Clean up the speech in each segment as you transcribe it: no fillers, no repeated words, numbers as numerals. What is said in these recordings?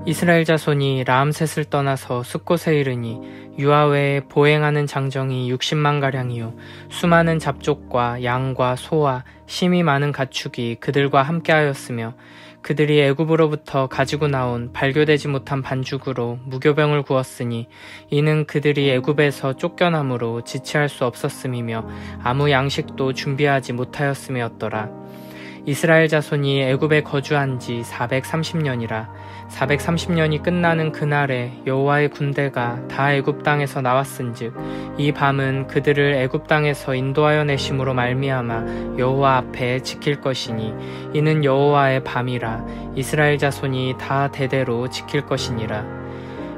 이스라엘 자손이 라암셋을 떠나서 숫곳에 이르니 유아외에 보행하는 장정이 60만가량이요 수많은 잡족과 양과 소와 심이 많은 가축이 그들과 함께하였으며 그들이 애굽으로부터 가지고 나온 발교되지 못한 반죽으로 무교병을 구웠으니 이는 그들이 애굽에서 쫓겨남으로 지체할 수 없었음이며 아무 양식도 준비하지 못하였음이었더라. 이스라엘 자손이 애굽에 거주한 지 430년이라 430년이 끝나는 그날에 여호와의 군대가 다 애굽 땅에서 나왔은즉 이 밤은 그들을 애굽 땅에서 인도하여 내심으로 말미암아 여호와 앞에 지킬 것이니 이는 여호와의 밤이라 이스라엘 자손이 다 대대로 지킬 것이니라.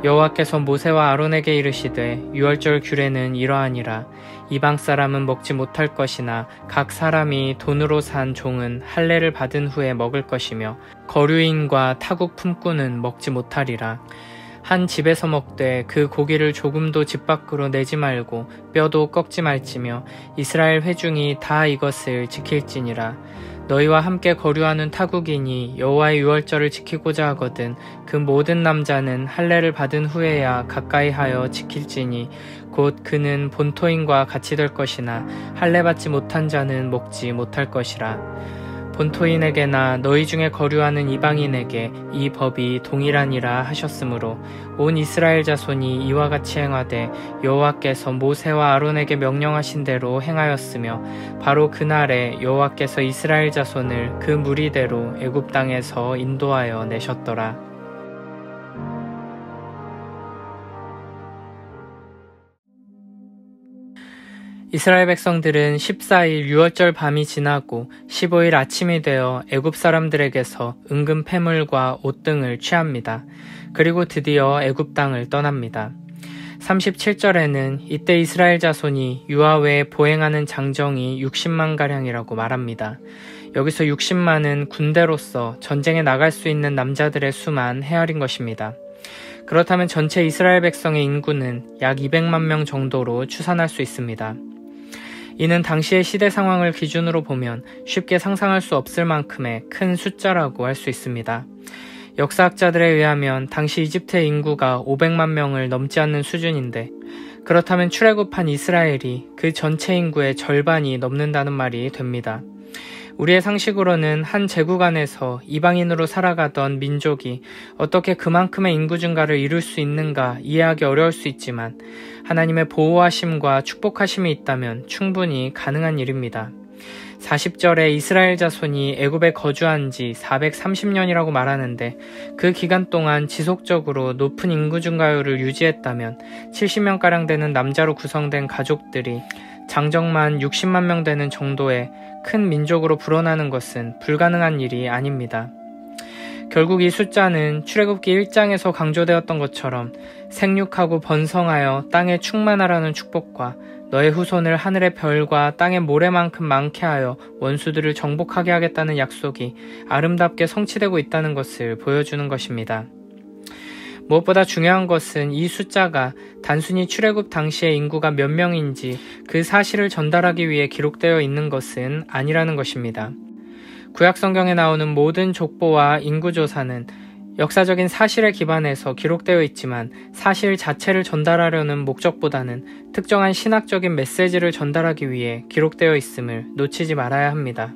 여호와께서 모세와 아론에게 이르시되 유월절 규례는 이러하니라. 이방 사람은 먹지 못할 것이나 각 사람이 돈으로 산 종은 할례를 받은 후에 먹을 것이며 거류인과 타국 품꾼은 먹지 못하리라. 한 집에서 먹되 그 고기를 조금도 집 밖으로 내지 말고 뼈도 꺾지 말지며 이스라엘 회중이 다 이것을 지킬지니라. 너희와 함께 거류하는 타국인이 여호와의 유월절을 지키고자 하거든 그 모든 남자는 할례를 받은 후에야 가까이 하여 지킬지니 곧 그는 본토인과 같이 될 것이나 할례 받지 못한 자는 먹지 못할 것이라. 본토인에게나 너희 중에 거류하는 이방인에게 이 법이 동일하니라 하셨으므로 온 이스라엘 자손이 이와 같이 행하되 여호와께서 모세와 아론에게 명령하신 대로 행하였으며 바로 그날에 여호와께서 이스라엘 자손을 그 무리대로 애굽 땅에서 인도하여 내셨더라. 이스라엘 백성들은 14일 유월절 밤이 지나고 15일 아침이 되어 애굽 사람들에게서 은금 패물과 옷 등을 취합니다. 그리고 드디어 애굽 땅을 떠납니다. 37절에는 이때 이스라엘 자손이 유아외에 보행하는 장정이 60만가량이라고 말합니다. 여기서 60만은 군대로서 전쟁에 나갈 수 있는 남자들의 수만 헤아린 것입니다. 그렇다면 전체 이스라엘 백성의 인구는 약 200만 명 정도로 추산할 수 있습니다. 이는 당시의 시대 상황을 기준으로 보면 쉽게 상상할 수 없을 만큼의 큰 숫자라고 할 수 있습니다. 역사학자들에 의하면 당시 이집트의 인구가 500만 명을 넘지 않는 수준인데 그렇다면 출애굽한 이스라엘이 그 전체 인구의 절반이 넘는다는 말이 됩니다. 우리의 상식으로는 한 제국 안에서 이방인으로 살아가던 민족이 어떻게 그만큼의 인구 증가를 이룰 수 있는가 이해하기 어려울 수 있지만 하나님의 보호하심과 축복하심이 있다면 충분히 가능한 일입니다. 40절에 이스라엘 자손이 애굽에 거주한 지 430년이라고 말하는데 그 기간 동안 지속적으로 높은 인구 증가율을 유지했다면 70명가량 되는 남자로 구성된 가족들이 장정만 60만 명 되는 정도의 큰 민족으로 불어나는 것은 불가능한 일이 아닙니다. 결국 이 숫자는 출애굽기 1장에서 강조되었던 것처럼 생육하고 번성하여 땅에 충만하라는 축복과 너의 후손을 하늘의 별과 땅의 모래만큼 많게 하여 원수들을 정복하게 하겠다는 약속이 아름답게 성취되고 있다는 것을 보여주는 것입니다. 무엇보다 중요한 것은 이 숫자가 단순히 출애굽 당시의 인구가 몇 명인지 그 사실을 전달하기 위해 기록되어 있는 것은 아니라는 것입니다. 구약 성경에 나오는 모든 족보와 인구조사는 역사적인 사실에 기반해서 기록되어 있지만 사실 자체를 전달하려는 목적보다는 특정한 신학적인 메시지를 전달하기 위해 기록되어 있음을 놓치지 말아야 합니다.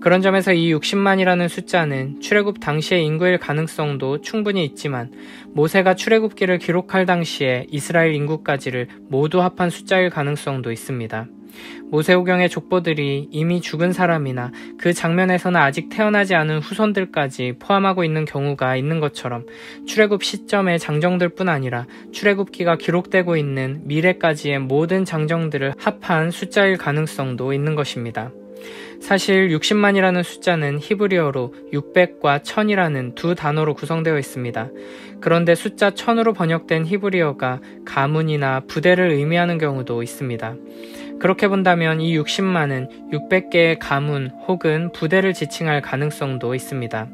그런 점에서 이 60만이라는 숫자는 출애굽 당시의 인구일 가능성도 충분히 있지만 모세가 출애굽기를 기록할 당시에 이스라엘 인구까지를 모두 합한 숫자일 가능성도 있습니다. 모세오경의 족보들이 이미 죽은 사람이나 그 장면에서는 아직 태어나지 않은 후손들까지 포함하고 있는 경우가 있는 것처럼 출애굽 시점의 장정들 뿐 아니라 출애굽기가 기록되고 있는 미래까지의 모든 장정들을 합한 숫자일 가능성도 있는 것입니다. 사실 60만이라는 숫자는 히브리어로 600과 1000이라는 두 단어로 구성되어 있습니다. 그런데 숫자 1000으로 번역된 히브리어가 가문이나 부대를 의미하는 경우도 있습니다. 그렇게 본다면 이 60만은 600개의 가문 혹은 부대를 지칭할 가능성도 있습니다.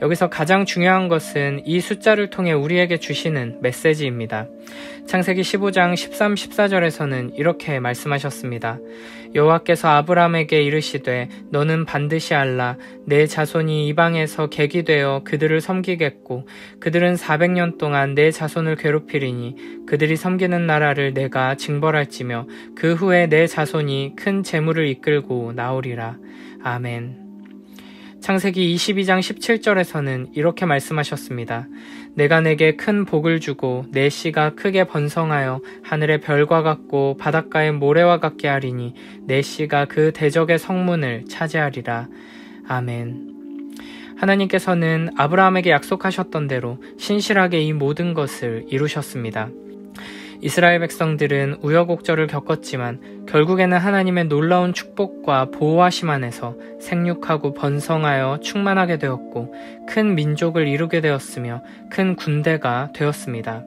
여기서 가장 중요한 것은 이 숫자를 통해 우리에게 주시는 메시지입니다. 창세기 15장 13, 14절에서는 이렇게 말씀하셨습니다. 여호와께서 아브라함에게 이르시되 너는 반드시 알라 내 자손이 이방에서 객이 되어 그들을 섬기겠고 그들은 400년 동안 내 자손을 괴롭히리니 그들이 섬기는 나라를 내가 징벌할지며 그 후에 내 자손이 큰 재물을 이끌고 나오리라. 아멘. 창세기 22장 17절에서는 이렇게 말씀하셨습니다. 내가 내게 큰 복을 주고 내 씨가 크게 번성하여 하늘의 별과 같고 바닷가의 모래와 같게 하리니 내 씨가 그 대적의 성문을 차지하리라. 아멘. 하나님께서는 아브라함에게 약속하셨던 대로 신실하게 이 모든 것을 이루셨습니다. 이스라엘 백성들은 우여곡절을 겪었지만 결국에는 하나님의 놀라운 축복과 보호하심 안에서 생육하고 번성하여 충만하게 되었고 큰 민족을 이루게 되었으며 큰 군대가 되었습니다.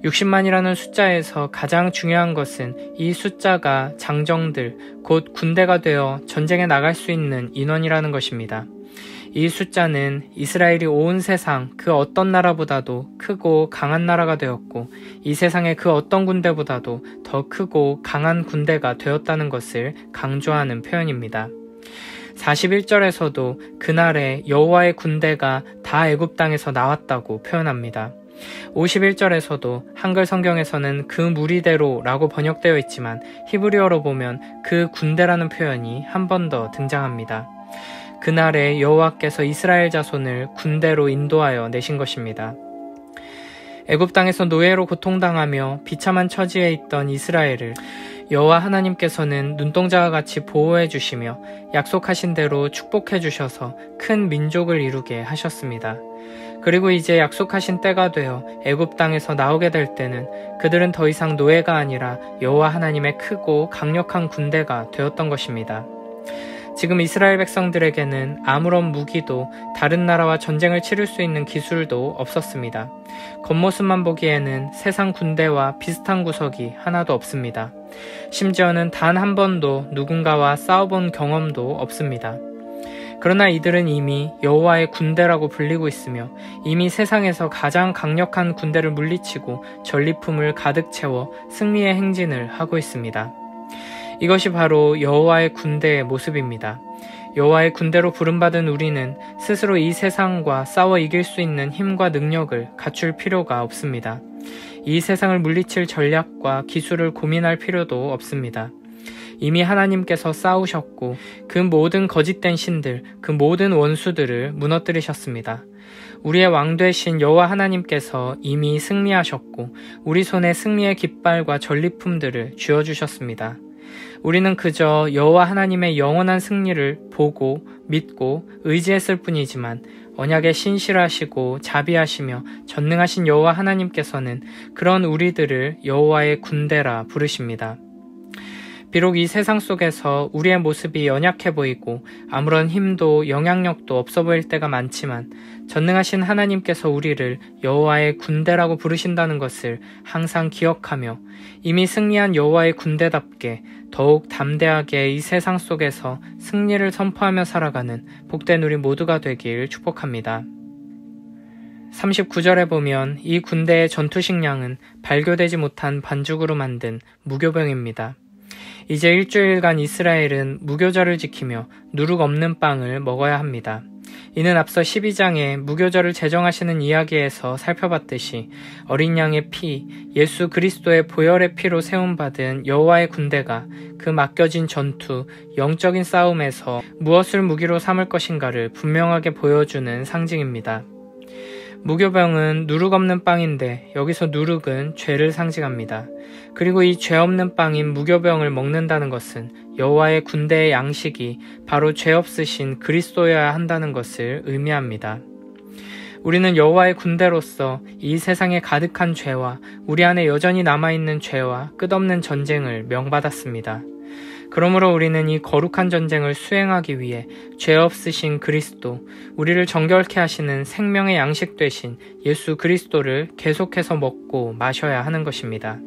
60만이라는 숫자에서 가장 중요한 것은 이 숫자가 장정들, 곧 군대가 되어 전쟁에 나갈 수 있는 인원이라는 것입니다. 이 숫자는 이스라엘이 온 세상 그 어떤 나라보다도 크고 강한 나라가 되었고 이 세상의 그 어떤 군대보다도 더 크고 강한 군대가 되었다는 것을 강조하는 표현입니다. 41절에서도 그날에 여호와의 군대가 다 애굽 땅에서 나왔다고 표현합니다. 51절에서도 한글 성경에서는 그 무리대로라고 번역되어 있지만 히브리어로 보면 그 군대라는 표현이 한 번 더 등장합니다. 그날에 여호와께서 이스라엘 자손을 군대로 인도하여 내신 것입니다. 애굽 땅에서 노예로 고통당하며 비참한 처지에 있던 이스라엘을 여호와 하나님께서는 눈동자와 같이 보호해 주시며 약속하신 대로 축복해 주셔서 큰 민족을 이루게 하셨습니다. 그리고 이제 약속하신 때가 되어 애굽 땅에서 나오게 될 때는 그들은 더 이상 노예가 아니라 여호와 하나님의 크고 강력한 군대가 되었던 것입니다. 지금 이스라엘 백성들에게는 아무런 무기도 다른 나라와 전쟁을 치를 수 있는 기술도 없었습니다. 겉모습만 보기에는 세상 군대와 비슷한 구석이 하나도 없습니다. 심지어는 단 한 번도 누군가와 싸워본 경험도 없습니다. 그러나 이들은 이미 여호와의 군대라고 불리고 있으며 이미 세상에서 가장 강력한 군대를 물리치고 전리품을 가득 채워 승리의 행진을 하고 있습니다. 이것이 바로 여호와의 군대의 모습입니다. 여호와의 군대로 부름받은 우리는 스스로 이 세상과 싸워 이길 수 있는 힘과 능력을 갖출 필요가 없습니다. 이 세상을 물리칠 전략과 기술을 고민할 필요도 없습니다. 이미 하나님께서 싸우셨고 그 모든 거짓된 신들, 그 모든 원수들을 무너뜨리셨습니다. 우리의 왕 되신 여호와 하나님께서 이미 승리하셨고 우리 손에 승리의 깃발과 전리품들을 쥐어주셨습니다. 우리는 그저 여호와 하나님의 영원한 승리를 보고 믿고 의지했을 뿐이지만 언약에 신실하시고 자비하시며 전능하신 여호와 하나님께서는 그런 우리들을 여호와의 군대라 부르십니다. 비록 이 세상 속에서 우리의 모습이 연약해 보이고 아무런 힘도 영향력도 없어 보일 때가 많지만 전능하신 하나님께서 우리를 여호와의 군대라고 부르신다는 것을 항상 기억하며 이미 승리한 여호와의 군대답게 더욱 담대하게 이 세상 속에서 승리를 선포하며 살아가는 복된 우리 모두가 되길 축복합니다. 39절에 보면 이 군대의 전투식량은 발교되지 못한 반죽으로 만든 무교병입니다. 이제 일주일간 이스라엘은 무교절을 지키며 누룩 없는 빵을 먹어야 합니다. 이는 앞서 12장에 무교절을 제정하시는 이야기에서 살펴봤듯이 어린 양의 피, 예수 그리스도의 보혈의 피로 세움받은 여호와의 군대가 그 맡겨진 전투, 영적인 싸움에서 무엇을 무기로 삼을 것인가를 분명하게 보여주는 상징입니다. 무교병은 누룩 없는 빵인데 여기서 누룩은 죄를 상징합니다. 그리고 이 죄 없는 빵인 무교병을 먹는다는 것은 여호와의 군대의 양식이 바로 죄 없으신 그리스도여야 한다는 것을 의미합니다. 우리는 여호와의 군대로서 이 세상에 가득한 죄와 우리 안에 여전히 남아있는 죄와 끝없는 전쟁을 명받았습니다. 그러므로 우리는 이 거룩한 전쟁을 수행하기 위해 죄 없으신 그리스도, 우리를 정결케 하시는 생명의 양식 되신 예수 그리스도를 계속해서 먹고 마셔야 하는 것입니다.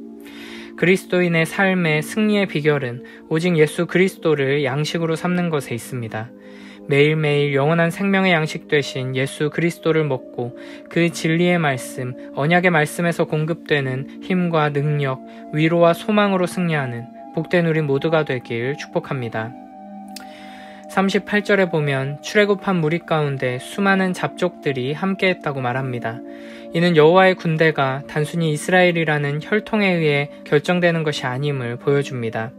그리스도인의 삶의 승리의 비결은 오직 예수 그리스도를 양식으로 삼는 것에 있습니다. 매일매일 영원한 생명의 양식 되신 예수 그리스도를 먹고 그 진리의 말씀, 언약의 말씀에서 공급되는 힘과 능력, 위로와 소망으로 승리하는 복된 우리 모두가 되길 축복합니다. 38절에 보면 출애굽한 무리 가운데 수많은 잡족들이 함께했다고 말합니다. 이는 여호와의 군대가 단순히 이스라엘이라는 혈통에 의해 결정되는 것이 아님을 보여줍니다.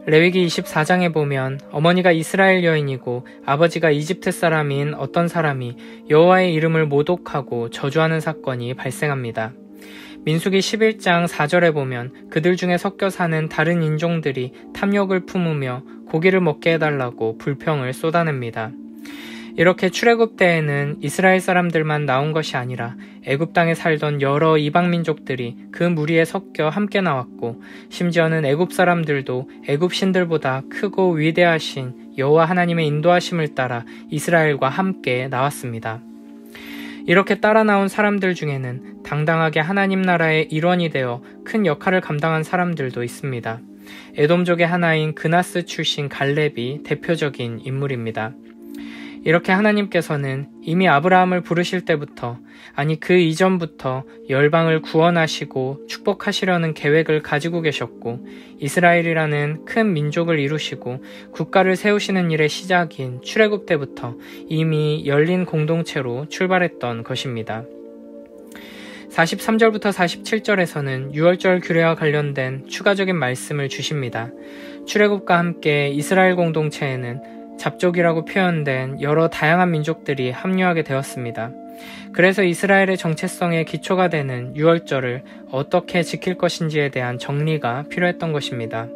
레위기 24장에 보면 어머니가 이스라엘 여인이고 아버지가 이집트 사람인 어떤 사람이 여호와의 이름을 모독하고 저주하는 사건이 발생합니다. 민수기 11장 4절에 보면 그들 중에 섞여 사는 다른 인종들이 탐욕을 품으며 고기를 먹게 해달라고 불평을 쏟아냅니다. 이렇게 출애굽 때에는 이스라엘 사람들만 나온 것이 아니라 애굽 땅에 살던 여러 이방 민족들이 그 무리에 섞여 함께 나왔고 심지어는 애굽 사람들도 애굽 신들보다 크고 위대하신 여호와 하나님의 인도하심을 따라 이스라엘과 함께 나왔습니다. 이렇게 따라 나온 사람들 중에는 당당하게 하나님 나라의 일원이 되어 큰 역할을 감당한 사람들도 있습니다. 에돔족의 하나인 그나스 출신 갈렙이 대표적인 인물입니다. 이렇게 하나님께서는 이미 아브라함을 부르실 때부터, 아니 그 이전부터 열방을 구원하시고 축복하시려는 계획을 가지고 계셨고 이스라엘이라는 큰 민족을 이루시고 국가를 세우시는 일의 시작인 출애굽 때부터 이미 열린 공동체로 출발했던 것입니다. 43절부터 47절에서는 유월절 규례와 관련된 추가적인 말씀을 주십니다. 출애굽과 함께 이스라엘 공동체에는 잡족이라고 표현된 여러 다양한 민족들이 합류하게 되었습니다. 그래서 이스라엘의 정체성의 기초가 되는 유월절을 어떻게 지킬 것인지에 대한 정리가 필요했던 것입니다.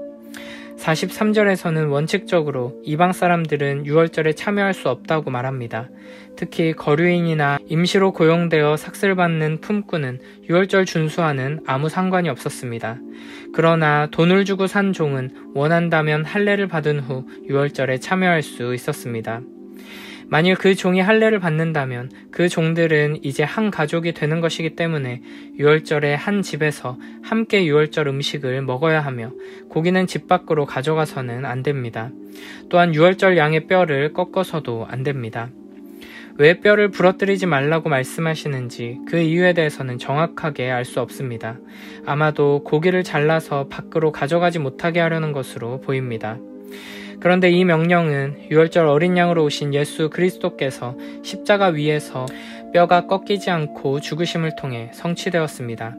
43절에서는 원칙적으로 이방 사람들은 유월절에 참여할 수 없다고 말합니다. 특히 거류인이나 임시로 고용되어 삭슬받는 품꾼은 유월절 준수와는 아무 상관이 없었습니다. 그러나 돈을 주고 산 종은 원한다면 할례를 받은 후 유월절에 참여할 수 있었습니다. 만일 그 종이 할례를 받는다면 그 종들은 이제 한 가족이 되는 것이기 때문에 유월절에 한 집에서 함께 유월절 음식을 먹어야 하며 고기는 집 밖으로 가져가서는 안 됩니다. 또한 유월절 양의 뼈를 꺾어서도 안 됩니다. 왜 뼈를 부러뜨리지 말라고 말씀하시는지 그 이유에 대해서는 정확하게 알 수 없습니다. 아마도 고기를 잘라서 밖으로 가져가지 못하게 하려는 것으로 보입니다. 그런데 이 명령은 유월절 어린 양으로 오신 예수 그리스도께서 십자가 위에서 뼈가 꺾이지 않고 죽으심을 통해 성취되었습니다.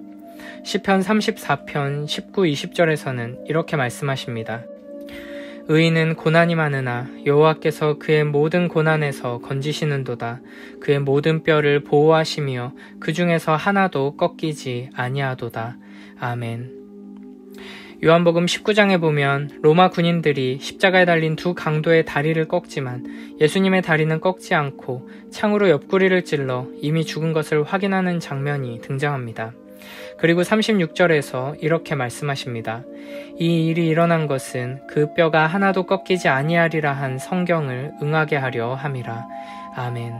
시편 34편 19, 20절에서는 이렇게 말씀하십니다. 의인은 고난이 많으나 여호와께서 그의 모든 고난에서 건지시는도다. 그의 모든 뼈를 보호하시며 그 중에서 하나도 꺾이지 아니하도다. 아멘. 요한복음 19장에 보면 로마 군인들이 십자가에 달린 두 강도의 다리를 꺾지만 예수님의 다리는 꺾지 않고 창으로 옆구리를 찔러 이미 죽은 것을 확인하는 장면이 등장합니다. 그리고 36절에서 이렇게 말씀하십니다. 이 일이 일어난 것은 그 뼈가 하나도 꺾이지 아니하리라 한 성경을 응하게 하려 함이라. 아멘.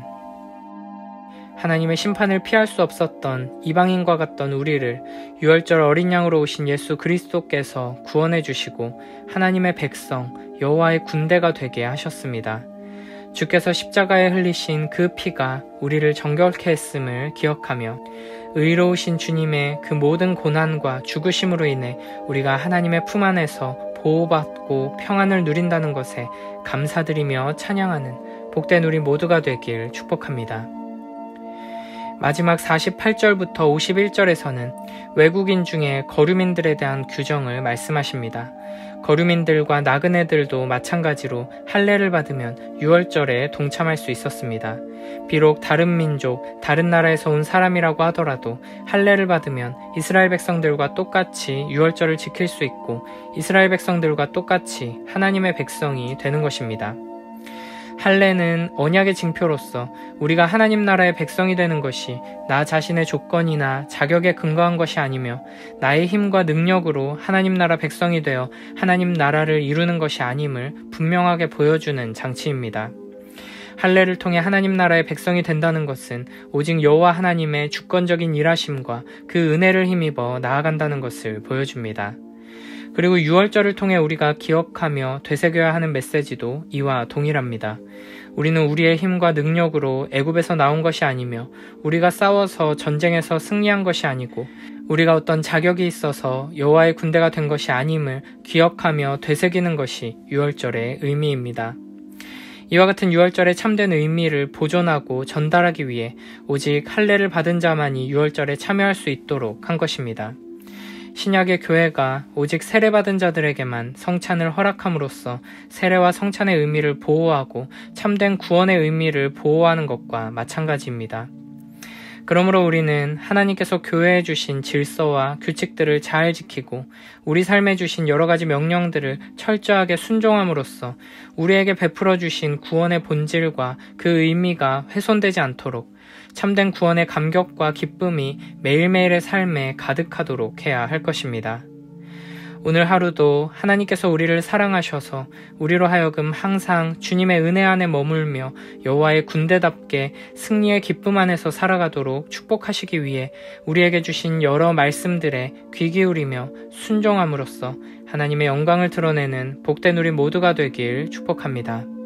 하나님의 심판을 피할 수 없었던 이방인과 같던 우리를 유월절 어린 양으로 오신 예수 그리스도께서 구원해 주시고 하나님의 백성, 여호와의 군대가 되게 하셨습니다. 주께서 십자가에 흘리신 그 피가 우리를 정결케 했음을 기억하며 의로우신 주님의 그 모든 고난과 죽으심으로 인해 우리가 하나님의 품 안에서 보호받고 평안을 누린다는 것에 감사드리며 찬양하는 복된 우리 모두가 되길 축복합니다. 마지막 48절부터 51절에서는 외국인 중에 거류민들에 대한 규정을 말씀하십니다. 거류민들과 나그네들도 마찬가지로 할례를 받으면 유월절에 동참할 수 있었습니다. 비록 다른 민족, 다른 나라에서 온 사람이라고 하더라도 할례를 받으면 이스라엘 백성들과 똑같이 유월절을 지킬 수 있고 이스라엘 백성들과 똑같이 하나님의 백성이 되는 것입니다. 할례는 언약의 징표로서 우리가 하나님 나라의 백성이 되는 것이 나 자신의 조건이나 자격에 근거한 것이 아니며 나의 힘과 능력으로 하나님 나라 백성이 되어 하나님 나라를 이루는 것이 아님을 분명하게 보여주는 장치입니다. 할례를 통해 하나님 나라의 백성이 된다는 것은 오직 여호와 하나님의 주권적인 일하심과 그 은혜를 힘입어 나아간다는 것을 보여줍니다. 그리고 유월절을 통해 우리가 기억하며 되새겨야 하는 메시지도 이와 동일합니다. 우리는 우리의 힘과 능력으로 애굽에서 나온 것이 아니며 우리가 싸워서 전쟁에서 승리한 것이 아니고 우리가 어떤 자격이 있어서 여호와의 군대가 된 것이 아님을 기억하며 되새기는 것이 유월절의 의미입니다. 이와 같은 유월절의 참된 의미를 보존하고 전달하기 위해 오직 할례를 받은 자만이 유월절에 참여할 수 있도록 한 것입니다. 신약의 교회가 오직 세례받은 자들에게만 성찬을 허락함으로써 세례와 성찬의 의미를 보호하고 참된 구원의 의미를 보호하는 것과 마찬가지입니다. 그러므로 우리는 하나님께서 교회에 주신 질서와 규칙들을 잘 지키고 우리 삶에 주신 여러 가지 명령들을 철저하게 순종함으로써 우리에게 베풀어 주신 구원의 본질과 그 의미가 훼손되지 않도록 참된 구원의 감격과 기쁨이 매일매일의 삶에 가득하도록 해야 할 것입니다. 오늘 하루도 하나님께서 우리를 사랑하셔서 우리로 하여금 항상 주님의 은혜 안에 머물며 여호와의 군대답게 승리의 기쁨 안에서 살아가도록 축복하시기 위해 우리에게 주신 여러 말씀들에 귀 기울이며 순종함으로써 하나님의 영광을 드러내는 복된 우리 모두가 되길 축복합니다.